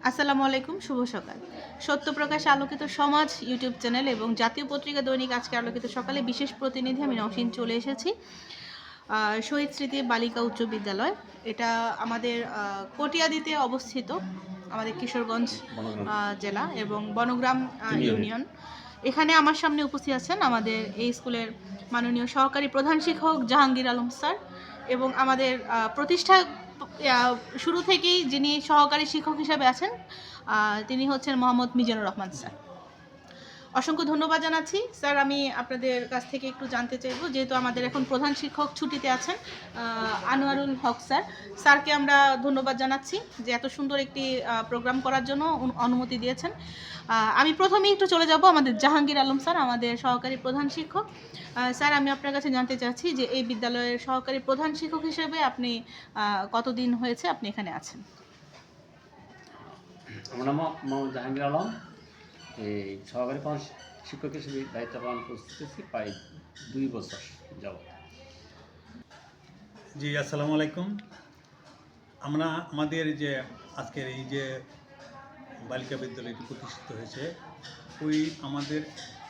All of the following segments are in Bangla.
আসসালামু আলাইকুম, শুভ সকাল। সত্যপ্রকাশ আলোকিত সমাজ ইউটিউব চ্যানেল এবং জাতীয় পত্রিকা দৈনিক আজকে আলোকিত সকালে বিশেষ প্রতিনিধি আমি নওশিন চলে এসেছি শহীদ স্মৃতি বালিকা উচ্চ বিদ্যালয়। এটা আমাদের কটিয়াদীতে অবস্থিত, আমাদের কিশোরগঞ্জ জেলা এবং বনগ্রাম ইউনিয়ন। এখানে আমার সামনে উপস্থিত আছেন আমাদের এই স্কুলের মাননীয় সহকারী প্রধান শিক্ষক জাহাঙ্গীর আলম স্যার এবং আমাদের প্রতিষ্ঠা শুরু থেকেই যিনি সহকারী শিক্ষক হিসেবে আছেন তিনি হচ্ছেন মোহাম্মদ মিজানুর রহমান স্যার। অসংখ্য ধন্যবাদ জানাচ্ছি স্যার। আমি আপনাদের কাছ থেকে একটু জানতে চাইব, যেহেতু আমাদের এখন প্রধান শিক্ষক ছুটিতে আছেন আনোয়ারুল হক স্যার, স্যারকে আমরা ধন্যবাদ জানাচ্ছি যে এত সুন্দর একটি প্রোগ্রাম করার জন্য অনুমতি দিয়েছেন। আমি প্রথমেই একটু চলে যাব আমাদের জাহাঙ্গীর আলম স্যার, আমাদের সহকারী প্রধান শিক্ষক। স্যার, আমি আপনার কাছে জানতে চাচ্ছি যে এই বিদ্যালয়ের সহকারী প্রধান শিক্ষক হিসেবে আপনি কতদিন হয়েছে আপনি এখানে আছেন? আমার নাম মোহাম্মদ জাহাঙ্গীর আলম। এই সহকারী প্রধান শিক্ষক হিসেবে দায়িত্ব পালন করতেছি প্রায় 2 বছর যাবত। জি, আসসালামু আলাইকুম। আমরা আমাদের যে আজকের এই যে বালিকা বিদ্যালয়টি প্রতিষ্ঠিত হয়েছে, ওই আমাদের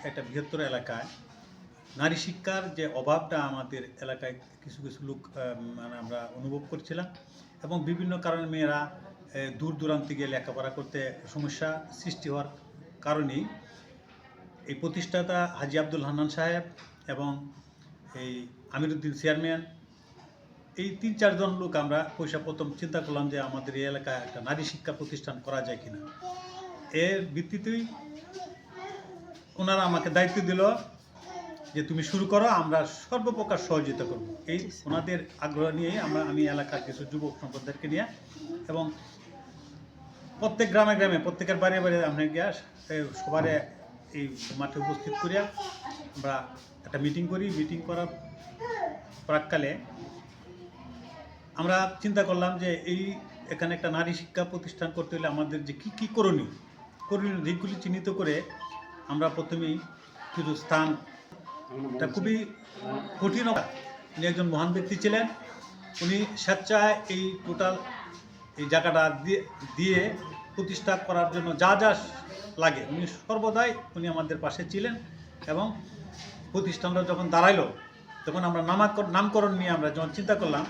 একটা বৃহত্তর এলাকায় নারী শিক্ষার যে অভাবটা আমাদের এলাকায় কিছু কিছু লোক মানে আমরা অনুভব করছিলাম, এবং বিভিন্ন কারণে মেয়েরা দূর দূরান্ত গিয়ে লেখাপড়া করতে সমস্যা সৃষ্টি হওয়ার কারণেই এই প্রতিষ্ঠাতা হাজি আব্দুল হান্নান সাহেব এবং এই আমিরুদ্দিন চেয়ারম্যান, এই 3-4 জন লোক আমরা প্রথম চিন্তা করলাম যে আমাদের এই এলাকায় একটা নারী শিক্ষা প্রতিষ্ঠান করা যায় কিনা। এর ভিত্তিতেই ওনারা আমাকে দায়িত্ব দিল যে তুমি শুরু করো, আমরা সর্বপ্রকার সহযোগিতা করব। এই ওনাদের আগ্রহ নিয়ে আমি এলাকার কিছু যুবক সম্প্রদায়কে নিয়ে এবং প্রত্যেক গ্রামে গ্রামে প্রত্যেকের বাড়ি বাড়ি আমরা গিয়ে সবারে এই মাঠে উপস্থিত করিয়া আমরা একটা মিটিং করি। মিটিং করার প্রাককালে আমরা চিন্তা করলাম যে এখানে একটা নারী শিক্ষা প্রতিষ্ঠান করতে হলে আমাদের যে কী করণীয় দিকগুলি চিহ্নিত করে আমরা প্রথমেই কিছু স্থান, এটা খুবই কঠিন। উনি একজন মহান ব্যক্তি ছিলেন। উনি স্বেচ্ছায় এই টোটাল এই জায়গাটা দিয়ে প্রতিষ্ঠা করার জন্য যা যা লাগে উনি সর্বদাই আমাদের পাশে ছিলেন। এবং প্রতিষ্ঠানটা যখন দাঁড়াইলো, তখন আমরা নামকরণ নিয়ে আমরা যখন চিন্তা করলাম,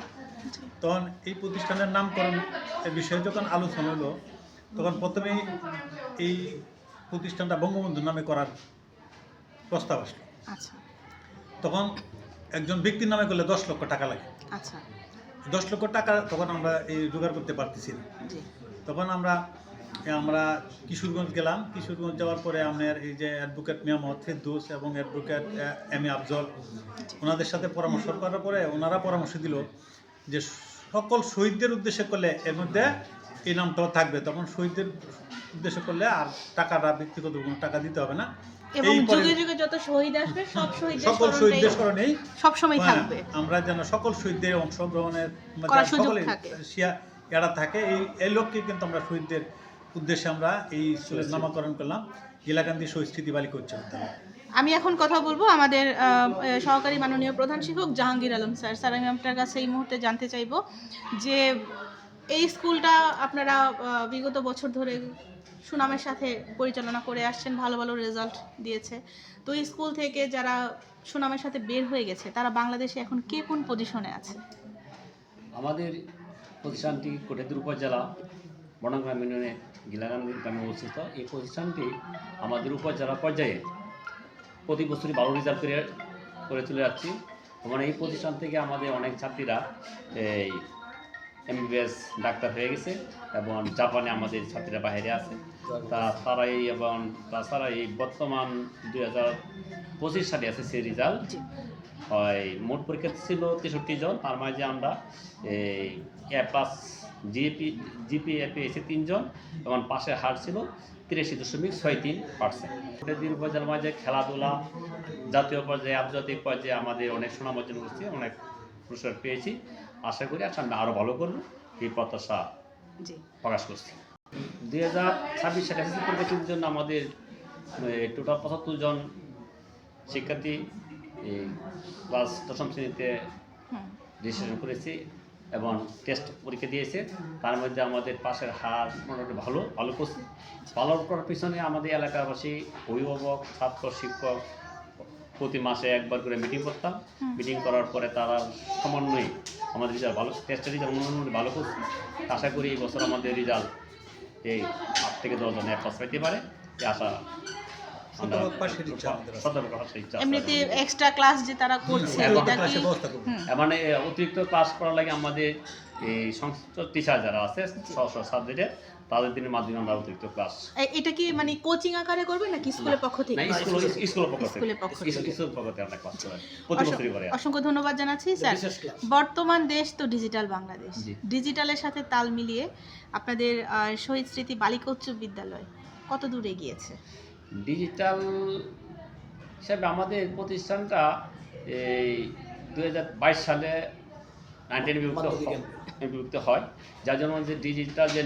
তখন এই প্রতিষ্ঠানের নামকরণ বিষয়ে যখন আলোচনা হলো, তখন প্রথমেই এই প্রতিষ্ঠানটা বঙ্গবন্ধু নামে করার প্রস্তাব আসলো। তখন একজন ব্যক্তির নামে করলে 10 লক্ষ টাকা লাগে। 10 লক্ষ টাকা তখন আমরা এই জোগাড় করতে পারতেছি না। তখন আমরা কিশোরগঞ্জ গেলাম। কিশোরগঞ্জ যাওয়ার পরে আমাদের এই যে অ্যাডভোকেট মিয়া মোহাম্মদ ফেরদৌস এবং অ্যাডভোকেট এম এ আফজল, ওনাদের সাথে পরামর্শ করার পরে ওনারা পরামর্শ দিল যে সকল শহীদদের উদ্দেশ্যে করলে এর মধ্যে এই নামটাও থাকবে। তখন শহীদদের উদ্দেশ্য করলে আর টাকাটা ব্যক্তিগত কোনো টাকা দিতে হবে না, এবং যুগে যুগে যত শহীদ আসবে সকল শহীদদের স্মরণেই সব সময় থাকবে। আমরা যেন সকল শহীদদের অংশগ্রহণের এরা থাকে, এই লক্ষ্যে কিন্তু আমরা শহীদদের উদ্দেশ্যে আমরা এই স্কুলের নামকরণ করলাম গিলাকান্দি শহীদ স্মৃতি বালিকা উচ্চ বিদ্যালয়। আমি এখন কথা বলবো আমাদের সহকারী মাননীয় প্রধান শিক্ষক জাহাঙ্গীর আলম স্যার। স্যার, আমি আপনার কাছে এই মুহূর্তে জানতে চাইব যে এই স্কুলটা আপনারা বিগত বছর ধরে সুনামের সাথে পরিচালনা করে আসছেন, ভালো ভালো রেজাল্ট দিয়েছে। তো এই স্কুল থেকে যারা সুনামের সাথে বের হয়ে গেছে, তারা বাংলাদেশে এখন কে কোন পজিশনে আছে? আমাদের প্রতিষ্ঠানটি কটিয়াদী উপজেলা বনগ্রাম ইউনিয়নে গিলাকান্দি গ্রামে অবস্থিত। এই প্রতিষ্ঠানটি আমাদের উপজেলা পর্যায়ে প্রতি বছরই ভালো রেজাল্ট করে চলে যাচ্ছি। এবং এই প্রতিষ্ঠান থেকে আমাদের অনেক ছাত্রীরা এই MBBS ডাক্তার হয়ে গেছে এবং জাপানে আমাদের ছাত্রীরা বাইরে আছে। তাছাড়া এই বর্তমান 2025 সালে SSC রেজাল্ট হয়। মোট পরীক্ষা ছিল 63 জন, তার মাঝে আমরা এই A+ GPA পেয়েছি 3 জন এবং পাশের হার ছিল 83.63%। কটিয়াদী উপজেলার মাঝে খেলাধুলা জাতীয় পর্যায়ে আন্তর্জাতিক পর্যায়ে আমাদের অনেক সুনাম অর্জন করছি, অনেক পুরস্কার পেয়েছি। আশা করি সামনে আরও ভালো করব, এই প্রত্যাশা প্রকাশ করছি। 2026 সালে SSC পরীক্ষার জন্য আমাদের টোটাল 75 জন শিক্ষার্থী ক্লাস 10ম শ্রেণীতে রেজিস্ট্রেশন করেছি। এবং টেস্ট পরীক্ষা দিয়েছে। তার মধ্যে আমাদের পাশের হার মোটামুটি ভালো করছে। ভালো করার পিছনে আমাদের এলাকাবাসী, অভিভাবক, ছাত্র, শিক্ষক প্রতি মাসে একবার করে মিটিং করতাম। মিটিং করার পরে তারা সমন্বয়ে আমাদের রেজাল্ট ভালো, টেস্টের রেজাল্ট ভালো করছে। আশা করি এই বছর আমাদের রেজাল্ট এই 8 থেকে 10 জন পাস পাইতে পারে, এই আশা আমরা এমনিতে এক্সট্রা ক্লাস যে তারা করছে এটা কি মানে অতিরিক্ত ক্লাস করার লাগে আমাদের এই সংশ্লিষ্ট টিচার যারা আছে সাবজেক্টে তাদের দিনের মাধ্যমে আমরা অতিরিক্ত ক্লাস। এটা কি মানে কোচিং আকারে করবে নাকি স্কুলের পক্ষ থেকে? না, স্কুলের পক্ষ থেকে আমরা ক্লাস করাই প্রতি বছরই করে। অসংখ্য ধন্যবাদ জানাচ্ছি স্যার। বর্তমান দেশ তো ডিজিটাল বাংলাদেশ, ডিজিটালের সাথে তাল মিলিয়ে আপনাদের শহীদ স্মৃতি বালিকা উচ্চ বিদ্যালয় কত দূর এগিয়েছে? ডিজিটাল হিসাবে আমাদের প্রতিষ্ঠানটা এই 2022 সালে 19 বিভক্ত হয়, যার জন্য যে ডিজিটাল যে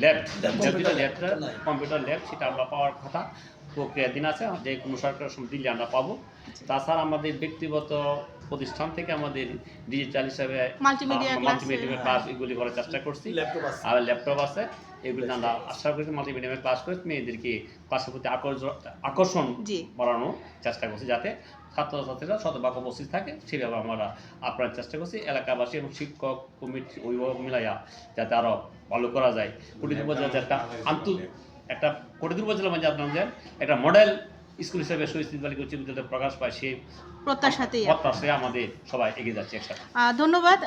ল্যাবটা কম্পিউটার ল্যাব সেটা আমরা পাওয়ার কথা প্রক্রিয়াধীন আছে, যে কোনো সরকার দিলে আমরা পাবো। তাছাড়া আমাদের ব্যক্তিগত প্রতিষ্ঠান থেকে আমাদের ডিজিটাল হিসাবে মাল্টিমিডিয়া ক্লাস এগুলি করার চেষ্টা করছি, আর ল্যাপটপ আছে, এগুলি আমরা আশা করি মাল্টিমিডিয়ামে ক্লাস করে মেয়েদেরকে ক্লাসের প্রতি আকর্ষণ বাড়ানোর চেষ্টা করছি, যাতে ছাত্রছাত্রীরা শতভাগ উপস্থিত থাকে সেভাবে আমরা আপনার চেষ্টা করছি। এলাকাবাসী এবং শিক্ষক কমিটি অভিভাবক মিলাইয়া যাতে আরও ভালো করা যায়। কোটিদুর উপজেলা একটা কোটিদুর উপজেলা মানে আপনাদের একটা মডেল স্কুল হিসেবে শহীদ স্মৃতি বালিকা উচ্চ বিদ্যালয় প্রকাশ পায়, সেই প্রত্যাশাতেই আমাদের সবাই এগিয়ে যাচ্ছে একসাথে। ধন্যবাদ।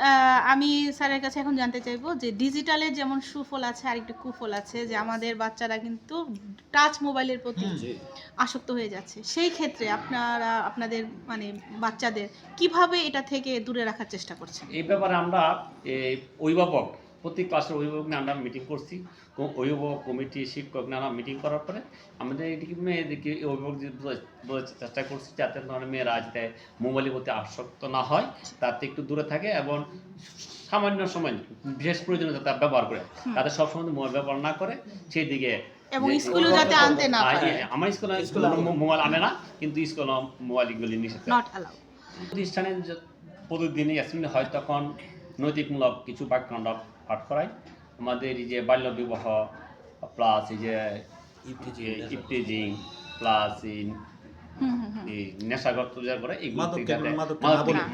আমি স্যারের কাছে এখন জানতে চাইবো যে ডিজিটালের যেমন সুফল আছে আর একটু কুফল আছে, যে আমাদের বাচ্চারা কিন্তু টাচ মোবাইলের প্রতি আসক্ত হয়ে যাচ্ছে। সেই ক্ষেত্রে আপনারা আপনাদের মানে বাচ্চাদের কিভাবে এটা থেকে দূরে রাখার চেষ্টা করছেন? এই ব্যাপারে আমরা অভিভাবক প্রতি ক্লাসের অভিভাবক নিয়ে আমরা মিটিং করছি, অভিভাবক কমিটি শিক্ষক নানা মিটিং করার পরে আমাদের এদিকে মেয়েদেরকে অভিভাবক বোঝার চেষ্টা করছি, যাতে মেয়েরা যাতে মোবাইলের প্রতি আসক্ত না হয়, তাতে একটু দূরে থাকে এবং সামান্য সময় বিশেষ প্রয়োজনে যাতে ব্যবহার করে, তাদের সবসময় মোবাইল ব্যবহার না করে সেই দিকে। এবং স্কুলে যাতে আনতে না পারে। আমার স্কুলে মোবাইল আনে না, কিন্তু স্কুলে মোবাইল এগুলি নিষেধ। প্রতিষ্ঠানে প্রতিদিনই অ্যাসেম্বলি হয়, তখন নৈতিকমূলক কিছু বাক্য আমরা পাঠ করাই। আমাদের এই যে বাল্য বিবাহ প্লাস এই যে ইফটিজিং প্লাস এই নেশাগ্রস্ত করে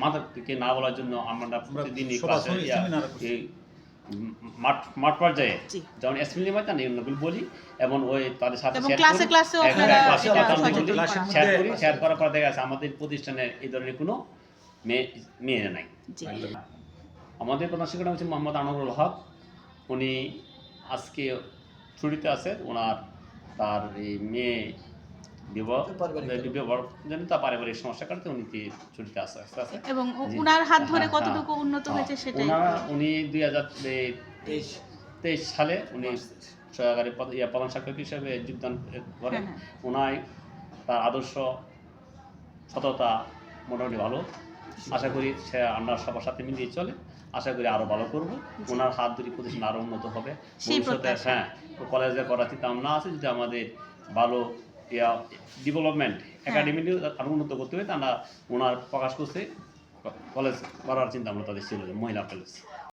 মাদককে না বলার জন্য আমরা প্রতিদিনই মাঠ পর্যায়ে যেমন অ্যাসেম্বলি ময়দানে এগুলো বলি এবং ওই তাদের সাথে শেয়ার করার পর দেখা যাচ্ছে আমাদের প্রতিষ্ঠানের এই ধরনের কোনো মেয়ে নাই। আমাদের প্রধান শিক্ষক হচ্ছে মোহাম্মদ আনোয়ারুল হক, উনি আজকে ছুটিতে আছে, তার এই মেয়ে জন্য তার পারিবারিক সমস্যা কারণে উনি ছুটিতে আছে এবং ওনার হাত ধরে কতটুকু উন্নত হয়েছে সেটাই। উনি 2023 সালে উনি সহকারী প্রধান শিক্ষক হিসেবে যোগদান করে। ওনার তার আদর্শ সততা মোটামুটি ভালো, আশা করি সে আমরা সবার সাথে মিলিয়ে চলে, আশা করি আরো ভালো করব। ওনার হাত ধরে প্রতিষ্ঠান আরো উন্নত হবে ভবিষ্যতে। কলেজে করার চিন্তা ভাবনা আছে, যদি আমাদের ভালো ডেভেলপমেন্ট একাডেমি আরো উন্নত করতে হবে, তা আমরা ওনার প্রকাশ করছে কলেজ করার চিন্তা আমরা তাদের ছিল, মহিলা কলেজ।